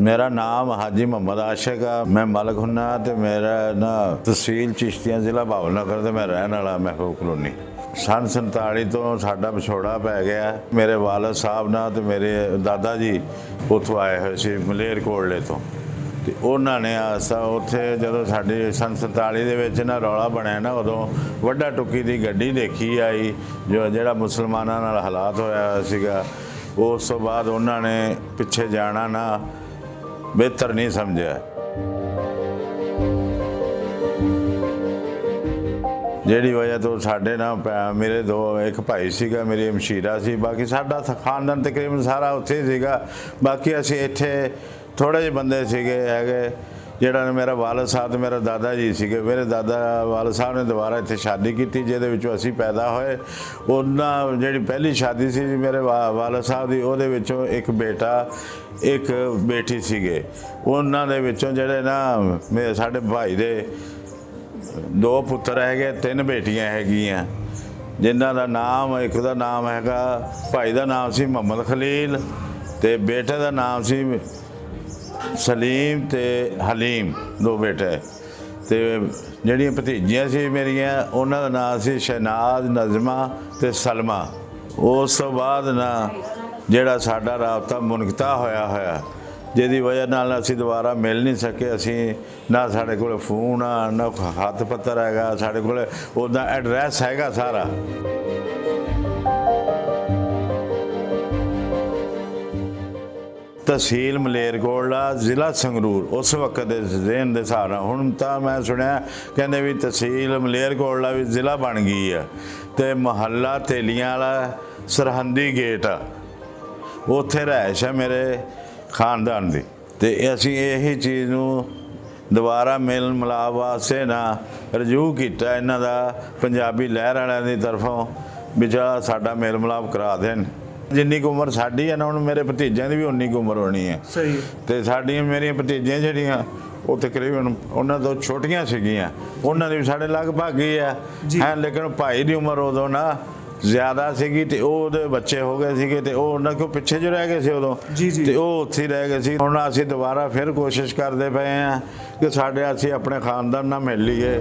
मेरा नाम हाजी मोहम्मद आशिक आ। मैं मलक हुन्ना ते मेरा ना तहसील चिश्तियां जिला भावनगर ते मैं रहने वाला महबूब कलोनी। सन 47 तो साडा विछोड़ा पै गया। मेरे वालद साहब ना ते मेरे दादा जी उत्थों आए हुए सी मलेरकोटले तो ਤੇ ਉਹਨਾਂ ਨੇ ਆਸਾ ਉੱਥੇ ਜਦੋਂ ਸਾਡੀ सन 47 ਦੇ ਵਿੱਚ ਨਾ ਰੌਲਾ ਬਣਿਆ ਨਾ ਉਦੋਂ ਵੱਡਾ ਟੁੱਕੀ ਦੀ ਗੱਡੀ ਦੇਖੀ ਆਈ ਜਿਹੜਾ ਮੁਸਲਮਾਨਾਂ ਨਾਲ ਹਾਲਾਤ ਹੋਇਆ ਸੀਗਾ। ਉਸ ਤੋਂ ਬਾਅਦ ਉਹਨਾਂ ਨੇ ਪਿੱਛੇ ਜਾਣਾ ਨਾ ਬਿਹਤਰ ਨਹੀਂ ਸਮਝਿਆ। ਜਿਹੜੀ ਵਜ੍ਹਾ ਤੋਂ ਸਾਡੇ ਨਾ ਮੇਰੇ ਇੱਕ ਭਾਈ ਸੀਗਾ, ਮੇਰੀ ਮਸ਼ੀਰਾ ਸੀ, ਬਾਕੀ ਸਾਡਾ ਖਾਨਦਾਨ ਤਕਰੀਬਨ ਸਾਰਾ ਉੱਥੇ ਸੀਗਾ। ਬਾਕੀ ਅਸੀਂ ਇੱਥੇ थोड़े जे बंदे सीगे हैगे। ਜਿਹੜਾ मेरा वालद साहब ਤੇ मेरा दादा जी ਸੀਗੇ। मेरे दादा वालद साहब ने दोबारा ਇੱਥੇ शादी की ਜਿਹਦੇ ਵਿੱਚੋਂ ਅਸੀਂ ਪੈਦਾ ਹੋਏ। ਉਹਨਾਂ ਜਿਹੜੀ ਪਹਿਲੀ ਸ਼ਾਦੀ ਸੀ ਮੇਰੇ ਵਾਲਦ ਸਾਹਿਬ ਦੀ, ਉਹਦੇ ਵਿੱਚੋਂ ਇੱਕ ਬੇਟਾ ਇੱਕ ਬੇਟੀ ਸੀਗੇ। ਉਹਨਾਂ ਦੇ ਵਿੱਚੋਂ ਜਿਹੜੇ ਨਾ ਸਾਡੇ ਭਾਈ ਦੇ 2 ਪੁੱਤਰ ਹੈਗੇ, 3 ਬੇਟੀਆਂ ਹੈਗੀਆਂ, ਜਿਨ੍ਹਾਂ ਦਾ ਨਾਮ ਇੱਕ ਦਾ ਨਾਮ ਹੈਗਾ, ਭਾਈ ਦਾ ਨਾਮ ਸੀ ਮੁਹੰਮਦ ਖਲੀਲ ਤੇ ਬੇਟੇ ਦਾ ਨਾਮ ਸੀ सलीम ते हलीम। 2 बेटे ते ਜਿਹੜੀਆਂ ਭਤੀਜੀਆਂ ਸੀ ਮੇਰੀਆਂ ਉਹਨਾਂ ਦਾ ਨਾਮ ਸੀ ਸ਼ਹਿਨਾਜ਼, ਨਜ਼ਮਾ ਤੇ ਸਲਮਾ। ਉਸ ਤੋਂ ਬਾਅਦ ਨਾ ਜਿਹੜਾ ਸਾਡਾ ਰਾਬਤਾ ਮੁਨਕਤਾ ਹੋਇਆ ਜਿਹਦੀ ਵਜ੍ਹਾ ਨਾਲ ਅਸੀਂ ਦੁਬਾਰਾ ਮਿਲ ਨਹੀਂ ਸਕੇ। ਅਸੀਂ ਨਾ ਸਾਡੇ ਕੋਲ ਫੋਨ ਆ, ਨਾ ਹੱਥ ਪੱਤਰ ਹੈਗਾ, ਸਾਡੇ ਕੋਲ ਉਹਦਾ ਐਡਰੈਸ ਹੈਗਾ ਸਾਰਾ। तहसील मलेरकोटला, जिला संगरूर उस वक्त के जेन के हिसाब नाल। हुण तां मैं सुनिया कहंदे भी तहसील मलेरकोटला भी जिला बन गई है ते मुहल्ला तेलियां वाला सरहंदी गेट आ उत्थे रहाइश है मेरे खानदान दी। ते असीं यही चीज़ नूं दोबारा मिल मिलाप वास्ते ना रजू किया इन्हां दा पंजाबी लहर वालियां दी तरफों भी ਜਿਹੜਾ ਸਾਡਾ ਮੇਲ ਮਿਲਾਪ ਕਰਾ ਦੇਣ। जिन्नी कुछ उम्र साड़ी है ना, मेरे भतीजों की भी उन्नी उम्र होनी है। सही तो साड़ियाँ मेरिया भतीजियां जड़ियाँ वो तकरीबन उन्होंने तो छोटियां सीगियां, उन्होंने भी साढ़े लगभग ही है। लेकिन भाई की उम्र उदों ना ज़्यादा सीगी ते ओहदे बच्चे हो गए सीगे ते उन्होंने को पिछे जो रह गए सी उदों ते ओह उत्थे ही रह गए सी। हुण असीं दोबारा फिर कोशिश करते पे हैं कि साढ़े असीं अपने खानदान नाल मिल लीए।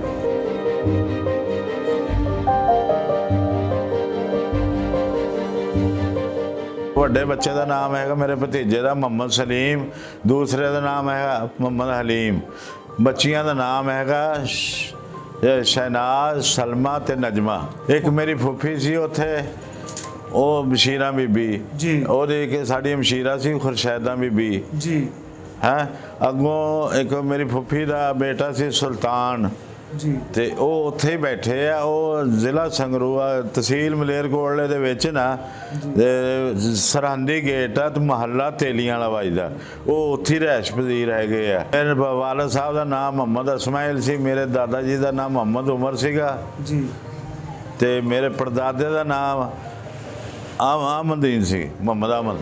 ਵੱਡੇ ਬੱਚੇ ਦਾ ਨਾਮ ਹੈਗਾ ਮੇਰੇ ਭਤੀਜੇ ਦਾ ਮੁਹੰਮਦ ਸਲੀਮ, ਦੂਸਰੇ ਦਾ ਨਾਮ ਹੈਗਾ ਮੁਹੰਮਦ ਹਲੀਮ। ਬੱਚੀਆਂ ਦਾ ਨਾਮ ਹੈਗਾ ਸ਼ਹਿਨਾਜ਼, ਸਲਮਾ ਤੇ ਨਜਮਾ। ਇੱਕ ਮੇਰੀ ਫੁੱਫੀ ਸੀ ਉੱਥੇ, ਉਹ ਮਸ਼ੀਰਾ ਬੀਬੀ ਜੀ, ਉਹਦੀ ਇੱਕ ਸਾਡੀ ਮਸ਼ੀਰਾ ਸੀ ਖੁਰਸ਼ੈਦਾ ਬੀਬੀ ਜੀ ਹੈ। ਅੱਗੋਂ ਇੱਕ ਮੇਰੀ ਫੁੱਫੀ ਦਾ ਬੇਟਾ ਸੀ ਸੁਲਤਾਨ जी ते वो उत्थे ही बैठे आ। वो जिला संगरूर तहसील मलेरकोटले दे विच ना सरहंदी गेट आ ते मुहल्ला तेलियां वाला वजदा, वो उत्थे रहाइश पजीर है गए आ। मेरे वालद साहब का नाम मोहम्मद इस्माइल सी, मेरे दादा जी का नाम मोहम्मद उमर सीगा जी ते मेरे परदादे का नाम अहमदीन सी, मोहम्मद अहमद।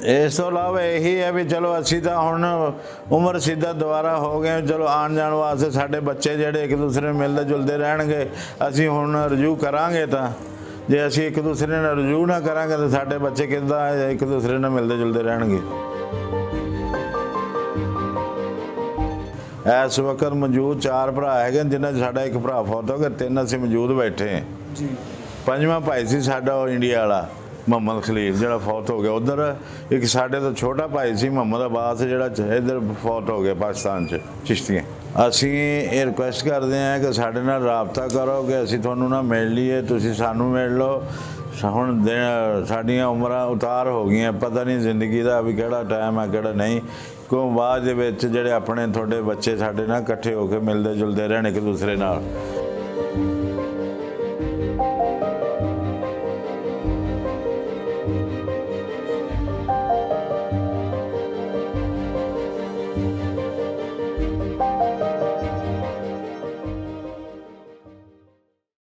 इस तो अलावा यही है भी चलो असी तो हुण उम्र सीधा दोबारा हो गए, चलो आन जान वास्ते साढ़े बच्चे जेडे एक दूसरे मिलते जुलते रहणगे। असी हुण रजू करांगे तो जे असी एक दूसरे नाल रजू ना करांगे तो साढ़े बच्चे किद्दां एक दूसरे नाल मिलते जुलते रहणगे। इस वक्त मौजूद 4 भरा है जिन्हें साडा एक भरा फौत हो गया, 3 असी मौजूद बैठे हैं जी। 5वां भाई सी साडा इंडिया वाला मुहम्मद खलील जो फौत हो गया। उधर एक साढ़े तो छोटा भाई सी मुहम्मद अब्बास जो इधर फौत हो गया पाकिस्तान चिश्तियाँ। असी ये रिक्वेस्ट करते हैं कि साढ़े नाल राबता करो कि असी तुहानूं ना मिल लीए, तुसीं सानूं मिल लो। हुण साडियां उमरां उतार हो गई, पता नहीं जिंदगी का भी किहड़ा टाइम है किहड़ा नहीं। क्यों बाद दे विच जिहड़े अपने तुहाडे बच्चे साडे नाल इकट्ठे होकर मिलते जुलते रहण एक दूसरे नाल।